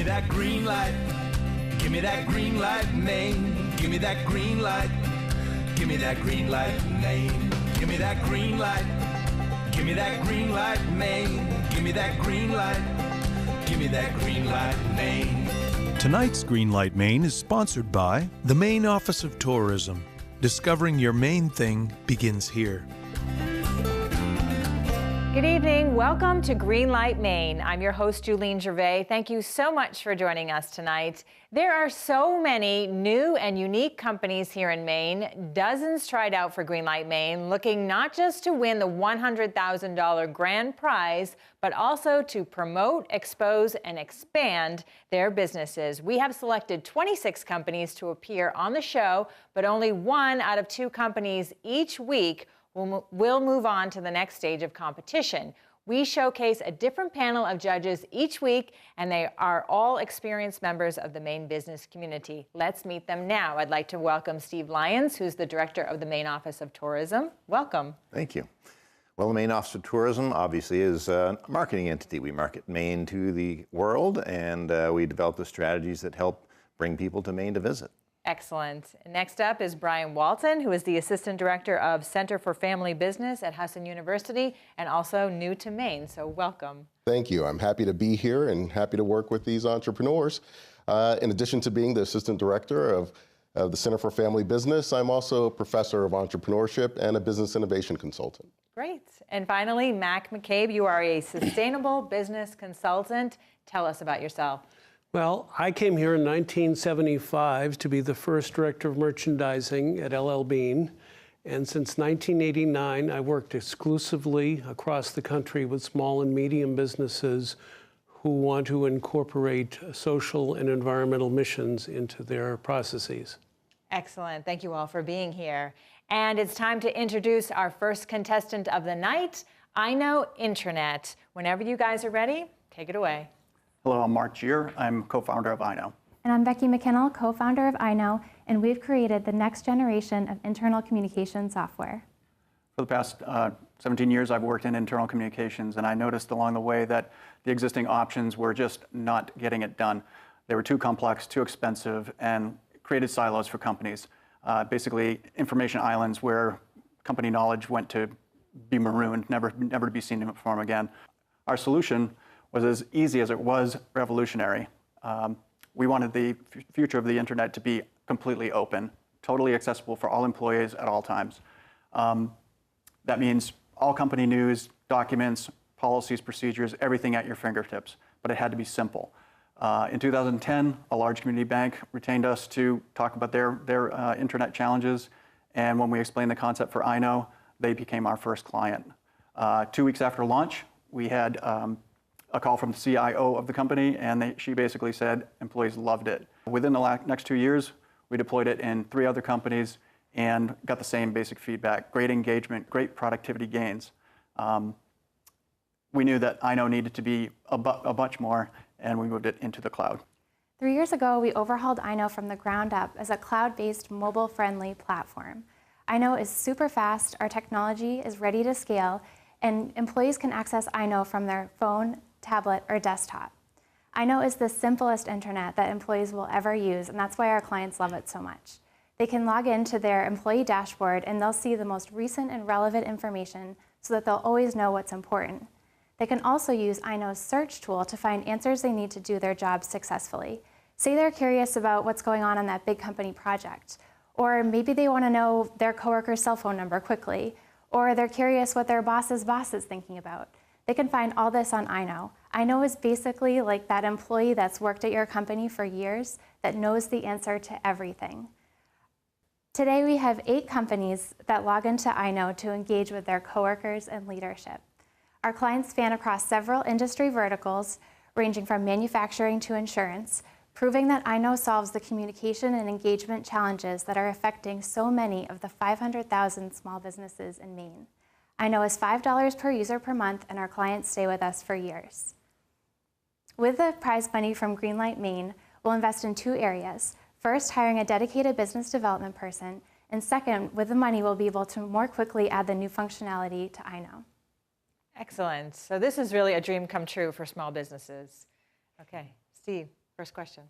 me that green light. Give me that green light, Maine. Give me that green light. Give me that green light, Maine. Give me that green light. Give me that green light, Maine. Give me that green light. Give me that green light, Maine. Tonight's Greenlight Maine is sponsored by the Maine Office of Tourism. Discovering your Maine thing begins here. Good evening. Welcome to Greenlight Maine. I'm your host, Gervais. Thank you so much for joining us tonight. There are so many new and unique companies here in Maine. Dozens tried out for Greenlight Maine, looking not just to win the $100,000 grand prize, but also to promote, expose, and expand their businesses. We have selected 26 companies to appear on the show, but only 1 out of 2 companies each week will move on to the next stage of competition. We showcase a different panel of judges each week, and they are all experienced members of the Maine business community. Let's meet them now. I'd like to welcome Steve Lyons, who's the director of the Maine Office of Tourism. Welcome. Thank you. Well, the Maine Office of Tourism obviously is a marketing entity. We market Maine to the world, and we develop the strategies that help bring people to Maine to visit. Excellent. Next up is Brian Walton, who is the Assistant Director of Center for Family Business at Husson University and also new to Maine, so welcome. Thank you. I'm happy to be here and happy to work with these entrepreneurs. In addition to being the Assistant Director of the Center for Family Business, I'm also a Professor of Entrepreneurship and a Business Innovation Consultant. Great. And finally, Mack Mccabe, you are a Sustainable Business Consultant. Tell us about yourself. Well, I came here in 1975 to be the first director of merchandising at LL Bean. And since 1989, I worked exclusively across the country with small and medium businesses who want to incorporate social and environmental missions into their processes. Excellent. Thank you all for being here. And it's time to introduce our first contestant of the night, iKno Intranet. Whenever you guys are ready, take it away. Hello, I'm Mark Gier. I'm co-founder of iKno. And I'm Becky McKinnell, co-founder of iKno, and we've created the next generation of internal communication software. For the past 17 years, I've worked in internal communications, and I noticed along the way that the existing options were just not getting it done. They were too complex, too expensive, and created silos for companies. Basically, information islands where company knowledge went to be marooned, never to be seen in form again. Our solution was as easy as it was revolutionary. We wanted the future of the internet to be completely open, totally accessible for all employees at all times. That means all company news, documents, policies, procedures, everything at your fingertips, but it had to be simple. In 2010, a large community bank retained us to talk about their internet challenges, and when we explained the concept for iKno, they became our first client. 2 weeks after launch, we had a call from the CIO of the company, and she basically said employees loved it. Within the next 2 years, we deployed it in 3 other companies and got the same basic feedback: great engagement, great productivity gains. We knew that iKno needed to be a bunch more, and we moved it into the cloud. 3 years ago, we overhauled iKno from the ground up as a cloud-based, mobile-friendly platform. iKno is super fast, our technology is ready to scale, and employees can access iKno from their phone, tablet, or desktop. iKno is the simplest internet that employees will ever use, and that's why our clients love it so much. They can log into their employee dashboard and they'll see the most recent and relevant information so that they'll always know what's important. They can also use iKnow's search tool to find answers they need to do their jobs successfully. Say they're curious about what's going on that big company project, or maybe they want to know their coworker's cell phone number quickly, or they're curious what their boss's boss is thinking about. They can find all this on iKno. iKno is basically like that employee that's worked at your company for years that knows the answer to everything. Today we have 8 companies that log into iKno to engage with their coworkers and leadership. Our clients span across several industry verticals, ranging from manufacturing to insurance, proving that iKno solves the communication and engagement challenges that are affecting so many of the 500,000 small businesses in Maine. iKno is $5 per user per month, and our clients stay with us for years. With the prize money from Greenlight Maine, we'll invest in 2 areas. First, hiring a dedicated business development person, and second, with the money, we'll be able to more quickly add the new functionality to iKno. Excellent. So this is really a dream come true for small businesses. Okay, Steve. First question.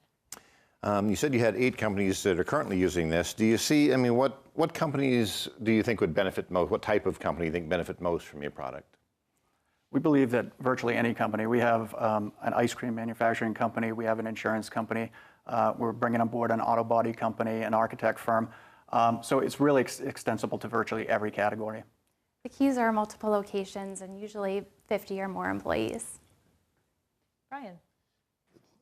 You said you had 8 companies that are currently using this. Do you see, I mean, what companies do you think would benefit most? What type of company do you think benefit most from your product? We believe that virtually any company. We have an ice cream manufacturing company. We have an insurance company. We're bringing on board an auto body company, an architect firm. So it's really extensible to virtually every category. The keys are multiple locations and usually 50 or more employees. Brian.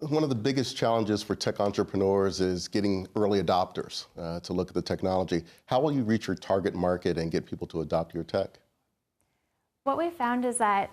One of the biggest challenges for tech entrepreneurs is getting early adopters to look at the technology. How will you reach your target market and get people to adopt your tech? What we found is that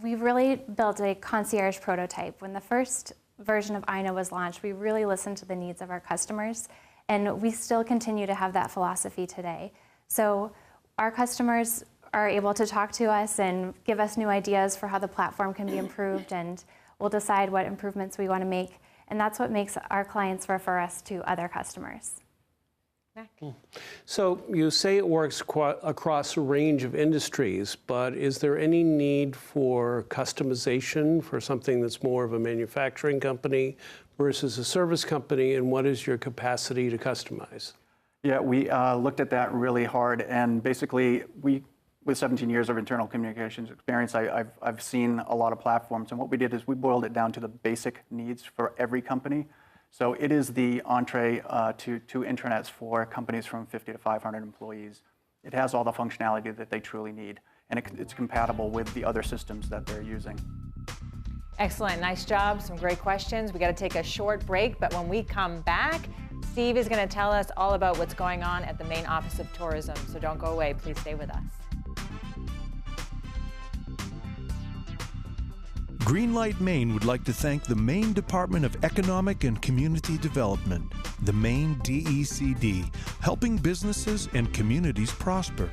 we really built a concierge prototype. When the first version of iKno was launched, we really listened to the needs of our customers, and we still continue to have that philosophy today. So our customers are able to talk to us and give us new ideas for how the platform can be improved, and we'll decide what improvements we want to make, and that's what makes our clients refer us to other customers. Mack. So you say it works across a range of industries, but is there any need for customization for something that's more of a manufacturing company versus a service company, and what is your capacity to customize? Yeah, we looked at that really hard, and basically with 17 years of internal communications experience, I've seen a lot of platforms, and what we did is we boiled it down to the basic needs for every company. So it is the entree to intranets for companies from 50 to 500 employees. It has all the functionality that they truly need, and it's compatible with the other systems that they're using. Excellent, nice job, some great questions. We got to take a short break, but when we come back, Steve is going to tell us all about what's going on at the Maine Office of Tourism. So don't go away, please stay with us. Greenlight Maine would like to thank the Maine Department of Economic and Community Development, the Maine DECD, helping businesses and communities prosper.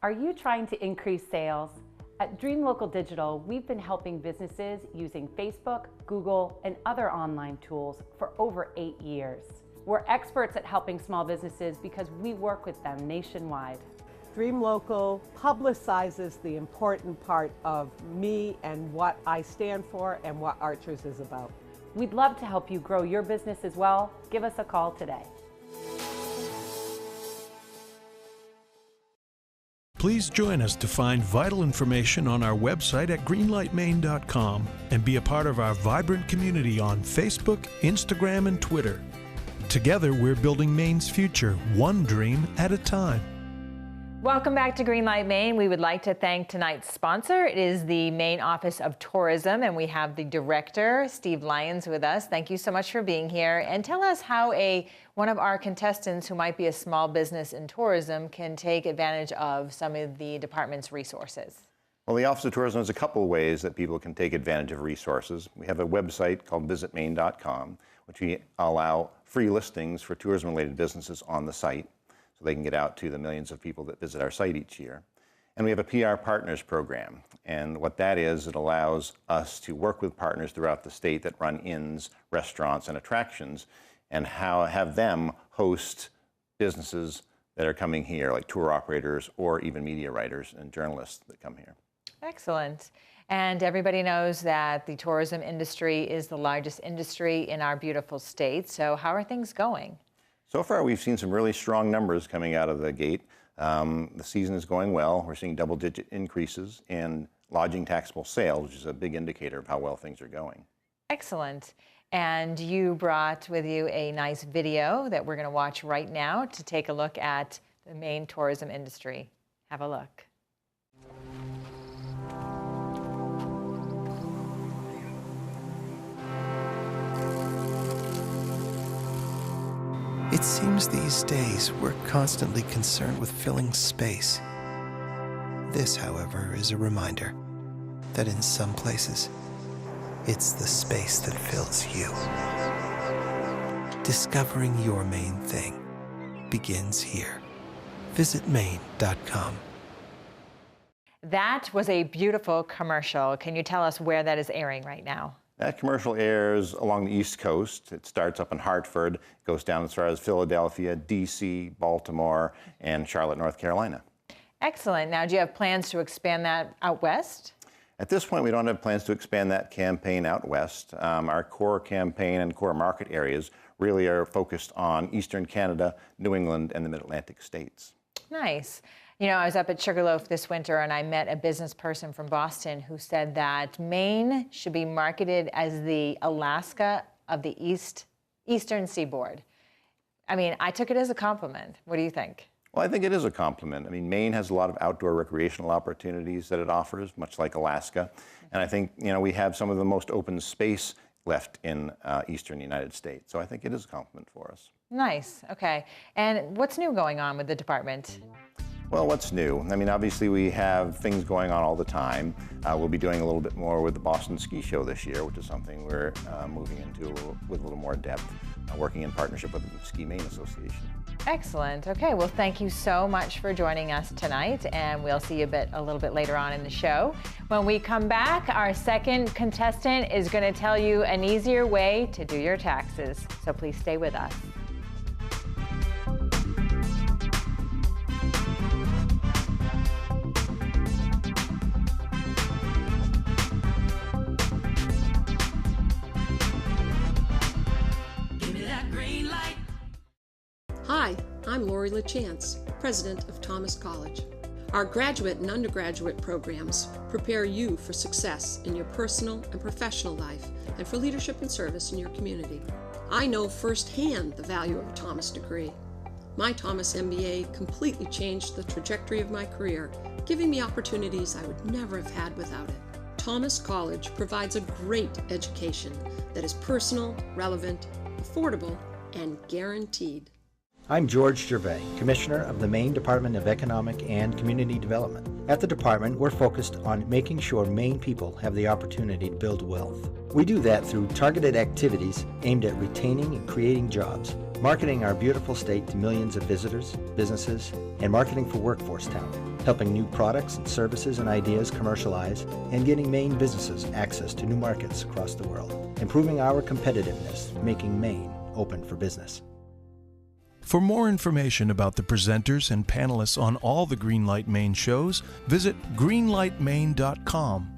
Are you trying to increase sales? At Dream Local Digital, we've been helping businesses using Facebook, Google, and other online tools for over 8 years. We're experts at helping small businesses because we work with them nationwide. Dream Local publicizes the important part of me and what I stand for and what Archers is about. We'd love to help you grow your business as well. Give us a call today. Please join us to find vital information on our website at greenlightmaine.com and be a part of our vibrant community on Facebook, Instagram, and Twitter. Together, we're building Maine's future, one dream at a time. Welcome back to Greenlight Maine. We would like to thank tonight's sponsor. It is the Maine Office of Tourism, and we have the director, Steve Lyons, with us. Thank you so much for being here. And tell us how one of our contestants who might be a small business in tourism can take advantage of some of the department's resources. Well, the Office of Tourism has a couple of ways that people can take advantage of resources. We have a website called visitmaine.com, which we allow free listings for tourism-related businesses on the site, so they can get out to the millions of people that visit our site each year. And we have a PR Partners program. And what that is, it allows us to work with partners throughout the state that run inns, restaurants, and attractions, and have them host businesses that are coming here, like tour operators or even media writers and journalists that come here. Excellent. And everybody knows that the tourism industry is the largest industry in our beautiful state. So how are things going? So far, we've seen some really strong numbers coming out of the gate. The season is going well. We're seeing double-digit increases in lodging taxable sales, which is a big indicator of how well things are going. Excellent. And you brought with you a nice video that we're going to watch right now to take a look at the Maine tourism industry. Have a look. It seems these days we're constantly concerned with filling space. This, however, is a reminder that in some places, It's the space that fills you. Discovering your Maine thing begins here. Visit Maine.com. That was a beautiful commercial. Can you tell us where that is airing right now? That commercial airs along the East Coast. It starts up in Hartford, goes down as far as Philadelphia, D.C., Baltimore, and Charlotte, North Carolina. Excellent. Now, do you have plans to expand that out west? At this point, we don't have plans to expand that campaign out west. Our core campaign and core market areas really are focused on Eastern Canada, New England, and the Mid-Atlantic states. Nice. You know, I was up at Sugarloaf this winter and I met a business person from Boston who said that Maine should be marketed as the Alaska of the Eastern Seaboard. I mean, I took it as a compliment. What do you think? Well, I think it is a compliment. I mean, Maine has a lot of outdoor recreational opportunities that it offers, much like Alaska. And I think, you know, we have some of the most open space left in eastern United States. So I think it is a compliment for us. Nice. Okay. And what's new going on with the department? Well, what's new? I mean, obviously we have things going on all the time. We'll be doing a little bit more with the Boston Ski Show this year, which is something we're moving into with a little more depth, working in partnership with the Ski Maine Association. Excellent. Okay, well, thank you so much for joining us tonight, and we'll see you a little bit later on in the show. When we come back, our second contestant is going to tell you an easier way to do your taxes, so please stay with us. Hi, I'm Laurie Lachance, president of Thomas College. Our graduate and undergraduate programs prepare you for success in your personal and professional life and for leadership and service in your community. I know firsthand the value of a Thomas degree. My Thomas MBA completely changed the trajectory of my career, giving me opportunities I would never have had without it. Thomas College provides a great education that is personal, relevant, affordable, and guaranteed. I'm George Gervais, Commissioner of the Maine Department of Economic and Community Development. At the department, we're focused on making sure Maine people have the opportunity to build wealth. We do that through targeted activities aimed at retaining and creating jobs, marketing our beautiful state to millions of visitors, businesses, and marketing for workforce talent, helping new products and services and ideas commercialize, and getting Maine businesses access to new markets across the world, improving our competitiveness, making Maine open for business. For more information about the presenters and panelists on all the Greenlight Maine shows, visit greenlightmaine.com.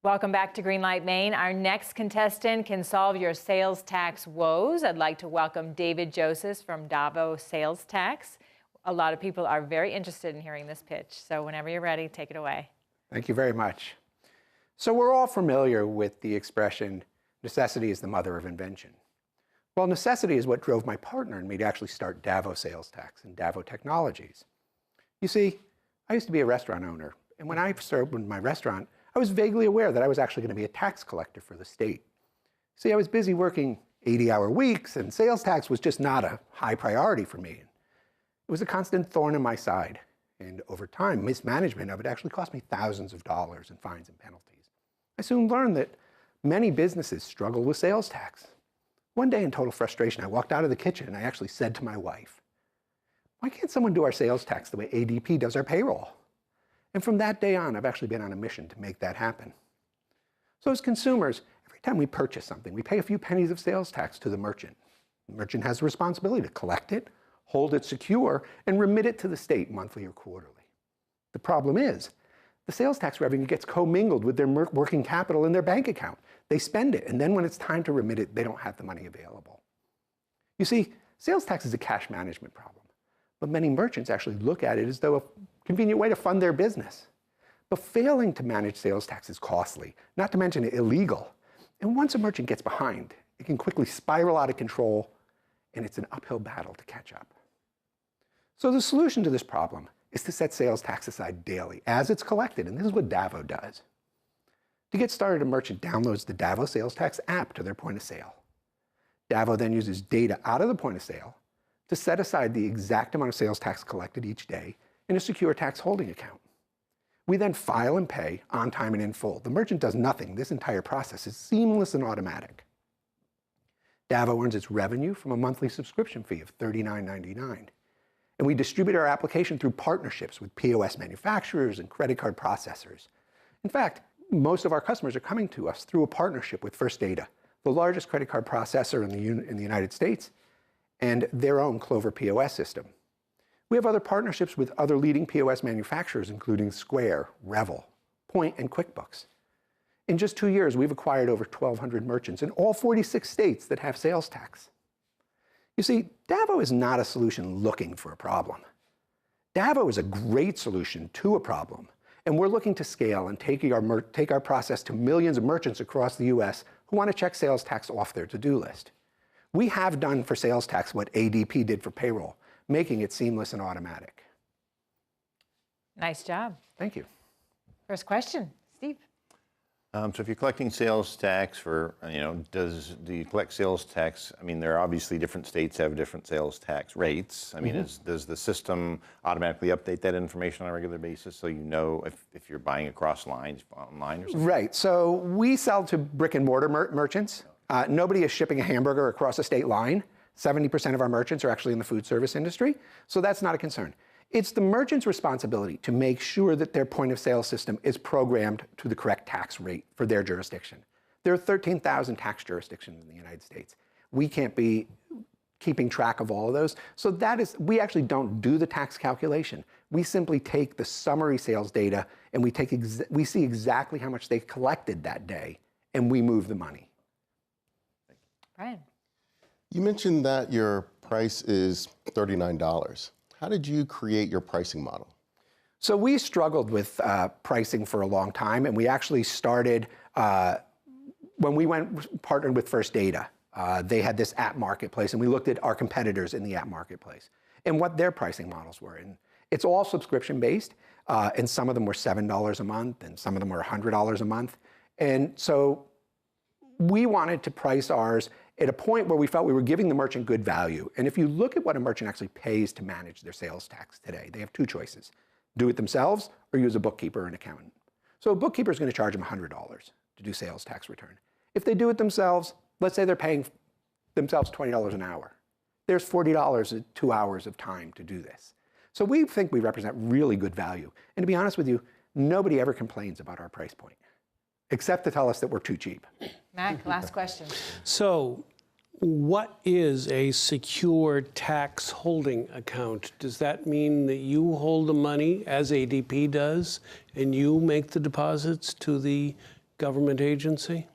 Welcome back to Greenlight Maine. Our next contestant can solve your sales tax woes. I'd like to welcome David Joseph from Davo Sales Tax. A lot of people are very interested in hearing this pitch, so whenever you're ready, take it away. Thank you very much. So we're all familiar with the expression, necessity is the mother of invention. Well, necessity is what drove my partner and me to actually start Davo Sales Tax and Davo Technologies. You see, I used to be a restaurant owner, and when I started with my restaurant, I was vaguely aware that I was actually going to be a tax collector for the state. See, I was busy working 80-hour weeks, and sales tax was just not a high priority for me. It was a constant thorn in my side, and over time, mismanagement of it actually cost me thousands of dollars in fines and penalties. I soon learned that many businesses struggle with sales tax. One day in total frustration, I walked out of the kitchen and I actually said to my wife, why can't someone do our sales tax the way ADP does our payroll? And from that day on, I've actually been on a mission to make that happen. So as consumers, every time we purchase something, we pay a few pennies of sales tax to the merchant. The merchant has the responsibility to collect it, hold it secure, and remit it to the state monthly or quarterly. The problem is, the sales tax revenue gets commingled with their working capital in their bank account. They spend it, and then when it's time to remit it, they don't have the money available. You see, sales tax is a cash management problem, but many merchants actually look at it as though a convenient way to fund their business. But failing to manage sales tax is costly, not to mention illegal. And once a merchant gets behind, it can quickly spiral out of control, and it's an uphill battle to catch up. So the solution to this problem is to set sales tax aside daily as it's collected, and this is what Davo does. To get started, a merchant downloads the Davo Sales Tax app to their point of sale. Davo then uses data out of the point of sale to set aside the exact amount of sales tax collected each day in a secure tax holding account. We then file and pay on time and in full. The merchant does nothing. This entire process is seamless and automatic. Davo earns its revenue from a monthly subscription fee of $39.99. And we distribute our application through partnerships with POS manufacturers and credit card processors. In fact, most of our customers are coming to us through a partnership with First Data, the largest credit card processor in the United States, and their own Clover POS system. We have other partnerships with other leading POS manufacturers, including Square, Revel, Point, and QuickBooks. In just 2 years, we've acquired over 1,200 merchants in all 46 states that have sales tax. You see, Davo is not a solution looking for a problem. Davo is a great solution to a problem, and we're looking to scale and take our process to millions of merchants across the US who want to check sales tax off their to-do list. We have done for sales tax what ADP did for payroll, making it seamless and automatic. Nice job. Thank you. First question, Steve. So if you're collecting sales tax for, do you collect sales tax? I mean, there are obviously different states have different sales tax rates. I mean, does the system automatically update that information on a regular basis so you know if you're buying across lines online or something? Right. So we sell to brick and mortar merchants. Nobody is shipping a hamburger across a state line. 70% of our merchants are actually in the food service industry, so that's not a concern. It's the merchant's responsibility to make sure that their point of sale system is programmed to the correct tax rate for their jurisdiction. There are 13,000 tax jurisdictions in the United States. We can't be keeping track of all of those. So we actually don't do the tax calculation. We simply take the summary sales data and we see exactly how much they collected that day and we move the money. Brian. You mentioned that your price is $39. How did you create your pricing model? So we struggled with pricing for a long time, and we actually started when we partnered with First Data. They had this app marketplace, and we looked at our competitors in the app marketplace and what their pricing models were. And it's all subscription-based, and some of them were $7 a month, and some of them were $100 a month. And so we wanted to price ours at a point where we felt we were giving the merchant good value. And if you look at what a merchant actually pays to manage their sales tax today, they have two choices: do it themselves or use a bookkeeper or an accountant. So a bookkeeper is going to charge them $100 to do sales tax return. If they do it themselves, let's say they're paying themselves $20 an hour. There's $40 at 2 hours of time to do this. So we think we represent really good value. And to be honest with you, nobody ever complains about our price point, except to tell us that we're too cheap. Mack, last question. So what is a secure tax holding account? Does that mean that you hold the money, as ADP does, and you make the deposits to the government agency?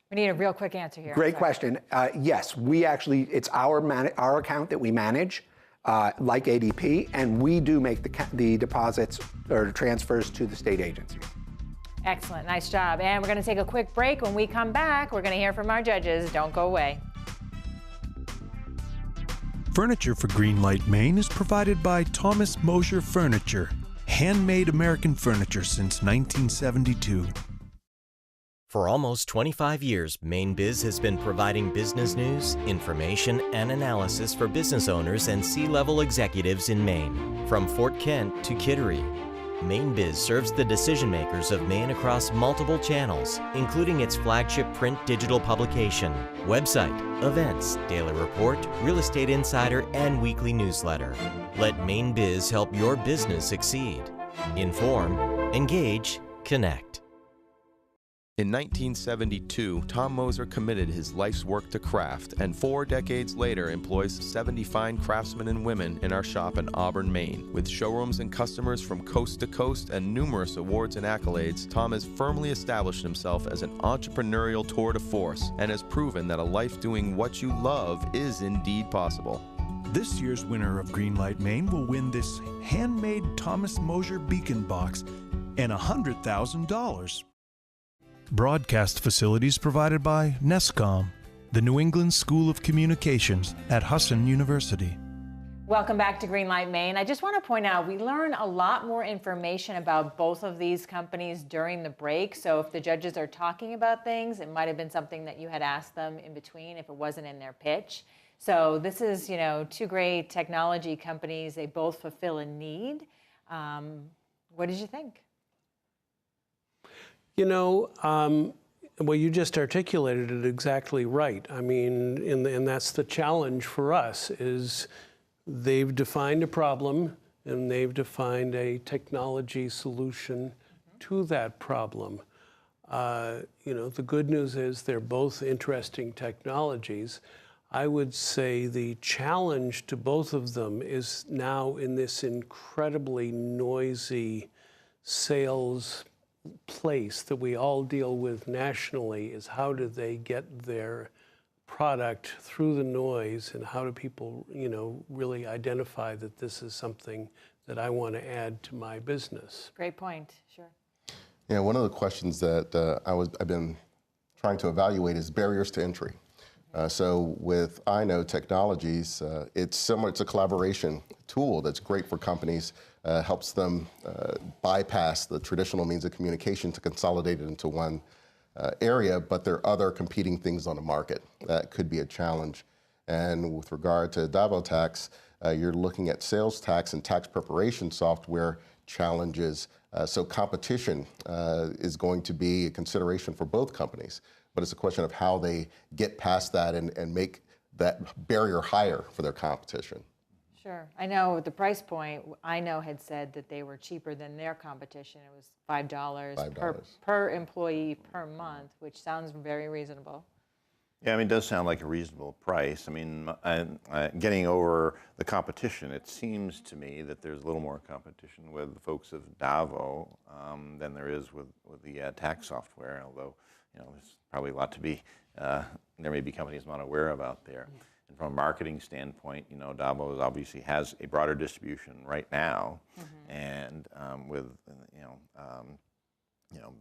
We need a real quick answer here. Great question. Yes, it's our account that we manage, like ADP, and we do make the deposits or transfers to the state agencies. Excellent, nice job. And we're going to take a quick break. When we come back, we're going to hear from our judges. Don't go away. Furniture for Greenlight Maine is provided by Thomas Mosier Furniture, handmade American furniture since 1972. For almost 25 years, Maine Biz has been providing business news, information, and analysis for business owners and C-level executives in Maine, from Fort Kent to Kittery. Maine Biz serves the decision makers of Maine across multiple channels, including its flagship print digital publication, website, events, daily report, real estate insider, and weekly newsletter. Let Maine Biz help your business succeed. Inform, engage, connect. In 1972, Tom Moser committed his life's work to craft, and 4 decades later employs 70 fine craftsmen and women in our shop in Auburn, Maine. With showrooms and customers from coast to coast and numerous awards and accolades, Tom has firmly established himself as an entrepreneurial tour de force and has proven that a life doing what you love is indeed possible. This year's winner of Greenlight Maine will win this handmade Thomas Mosier beacon box and $100,000. Broadcast facilities provided by NESCOM, the New England School of Communications at Husson University. Welcome back to Greenlight Maine. I just want to point out we learn a lot more information about both of these companies during the break. So if the judges are talking about things, it might have been something that you had asked them in between if it wasn't in their pitch. So this is, two great technology companies. They both fulfill a need. What did you think? You know, well, you just articulated it exactly right. I mean, and that's the challenge for us, is they've defined a problem and they've defined a technology solution to that problem. You know, the good news is they're both interesting technologies. I would say the challenge to both of them is now in this incredibly noisy sales place that we all deal with nationally, is how do they get their product through the noise, and how do people, you know, really identify that this is something that I want to add to my business? Great point, sure. Yeah, one of the questions that I've been trying to evaluate is barriers to entry. So with iKno Technologies, it's similar. It's a collaboration tool that's great for companies, helps them bypass the traditional means of communication to consolidate it into one area, but there are other competing things on the market that could be a challenge. And with regard to Davo tax, you're looking at sales tax and tax preparation software challenges. So competition is going to be a consideration for both companies, but it's a question of how they get past that and make that barrier higher for their competition. Sure. I know at the price point, iKno had said that they were cheaper than their competition. It was $5 per employee per month, which sounds very reasonable. Yeah, I mean, it does sound like a reasonable price. I mean, getting over the competition, it seems to me that there's a little more competition with the folks of Davo than there is with the tax software, although, you know, there's probably a lot to be, there may be companies I'm not aware of out there. And from a marketing standpoint, you know, Davo obviously has a broader distribution right now, and with,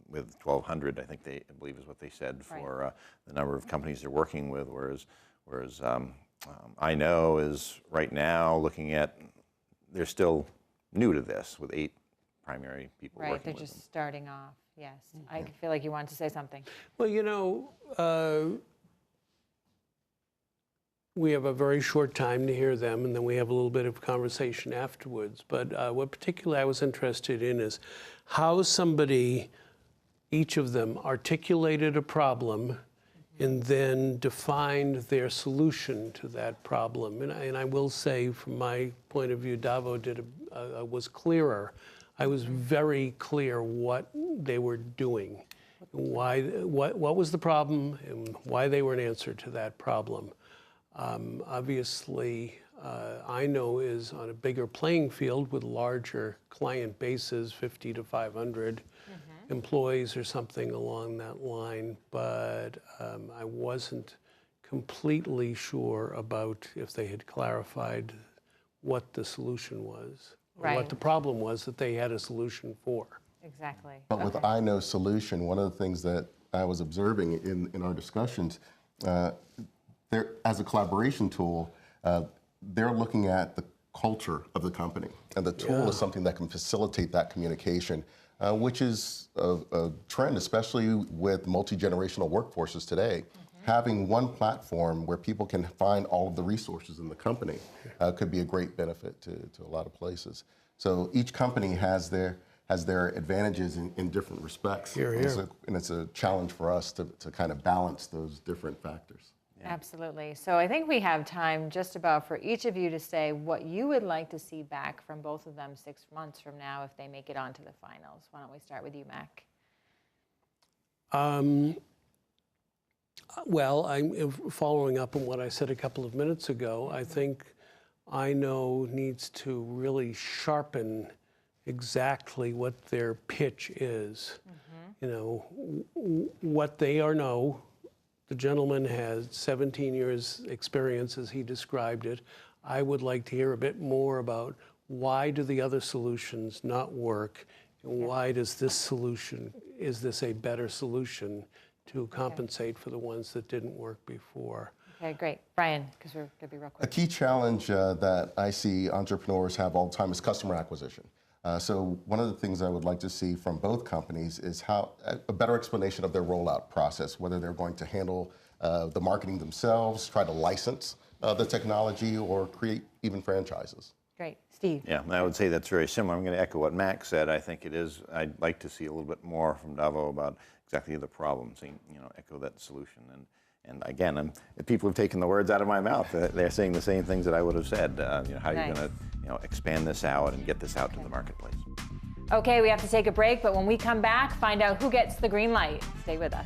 with 1,200, I think I believe is what they said for the number of companies they're working with, whereas iKno is right now looking at, they're still new to this with 8 primary people working with them. Right, they're just starting off, yes. I feel like you wanted to say something. Well, you know, we have a very short time to hear them, and then we have a little bit of conversation afterwards. But what particularly I was interested in is how somebody, each of them, articulated a problem and then defined their solution to that problem. And I will say, from my point of view, Davo was clearer. I was very clear what they were doing, why, what was the problem, and why they were an answer to that problem. Obviously, iKno is on a bigger playing field with larger client bases, 50 to 500 employees or something along that line, but I wasn't completely sure about if they had clarified what the solution was, or what the problem was that they had a solution for. Exactly. But with iKno's solution, one of the things that I was observing in our discussions, as a collaboration tool, they're looking at the culture of the company, and the tool is something that can facilitate that communication, which is a trend, especially with multi-generational workforces today. Having one platform where people can find all of the resources in the company could be a great benefit to a lot of places. So each company has their advantages in different respects. And it's a challenge for us to kind of balance those different factors. Absolutely. So I think we have time just about for each of you to say what you would like to see back from both of them 6 months from now if they make it onto the finals. Why don't we start with you, Mack? Well, I'm following up on what I said a couple of minutes ago. I think iKno needs to really sharpen exactly what their pitch is. You know, what they know. The gentleman has 17 years experience, as he described it. I would like to hear a bit more about why do the other solutions not work, and why does this solution, is this a better solution to compensate for the ones that didn't work before? Okay, great. Brian, because we're going to be real quick. A key challenge that I see entrepreneurs have all the time is customer acquisition. So one of the things I would like to see from both companies is how a better explanation of their rollout process, whether they're going to handle the marketing themselves, try to license the technology, or create even franchises. Great. Steve? Yeah, I would say that's very similar. I'm going to echo what Mack said. I think it is, I'd like to see a little bit more from Davo about exactly the problems, echo that solution. And again, people have taken the words out of my mouth. They're saying the same things that I would have said. How are you going to expand this out and get this out to the marketplace? Okay, we have to take a break, but when we come back, find out who gets the green light. Stay with us.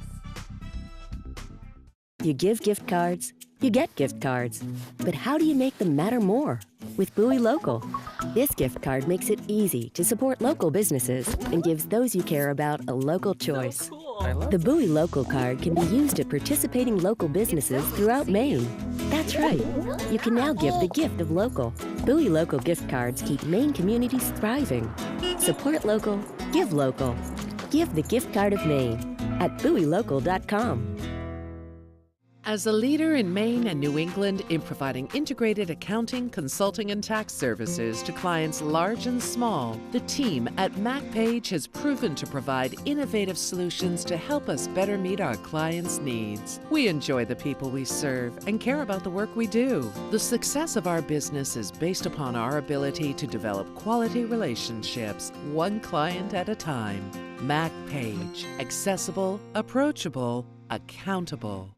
You give gift cards, you get gift cards. But how do you make them matter more? With Bowie Local. This gift card makes it easy to support local businesses and gives those you care about a local choice. The Bowie Local card can be used at participating local businesses throughout Maine. That's right. You can now give the gift of local. Bowie Local gift cards keep Maine communities thriving. Support local, give local. Give the gift card of Maine at BowieLocal.com. As a leader in Maine and New England in providing integrated accounting, consulting, and tax services to clients large and small, the team at Mack Mccabe has proven to provide innovative solutions to help us better meet our clients' needs. We enjoy the people we serve and care about the work we do. The success of our business is based upon our ability to develop quality relationships, one client at a time. Mack Mccabe. Accessible, approachable, accountable.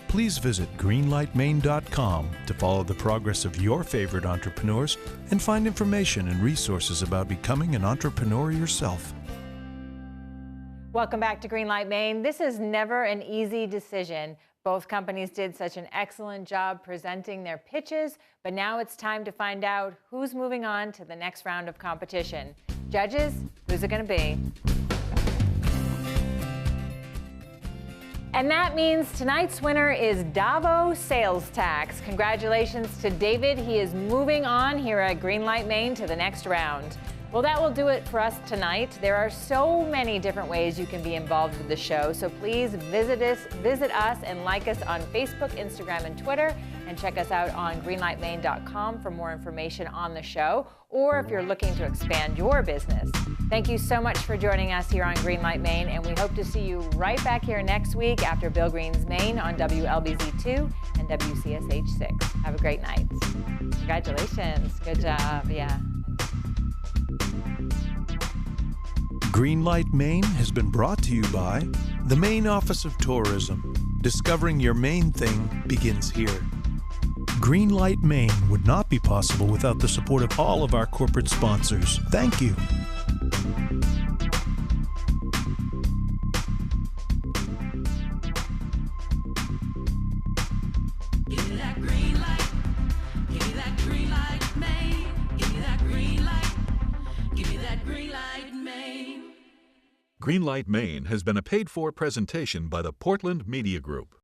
Please visit greenlightmaine.com to follow the progress of your favorite entrepreneurs and find information and resources about becoming an entrepreneur yourself. Welcome back to Greenlight Maine. This is never an easy decision. Both companies did such an excellent job presenting their pitches, but now it's time to find out who's moving on to the next round of competition. Judges, who's it going to be? And that means tonight's winner is Davo Sales Tax. Congratulations to David. He is moving on here at Greenlight Maine to the next round. Well, that will do it for us tonight. There are so many different ways you can be involved with the show, so please visit us and like us on Facebook, Instagram, and Twitter, and check us out on greenlightmaine.com for more information on the show, or if you're looking to expand your business. Thank you so much for joining us here on Greenlight Maine, and we hope to see you right back here next week after Bill Green's Maine on WLBZ2 and WCSH6. Have a great night. Congratulations. Good job. Yeah. Greenlight Maine has been brought to you by the Maine Office of Tourism. Discovering your Maine thing begins here. Greenlight Maine would not be possible without the support of all of our corporate sponsors. Thank you. Give me that green light. Give me that green light, Maine. Give me that green light. Give me that green light, Maine. Greenlight Maine has been a paid-for presentation by the Portland Media Group.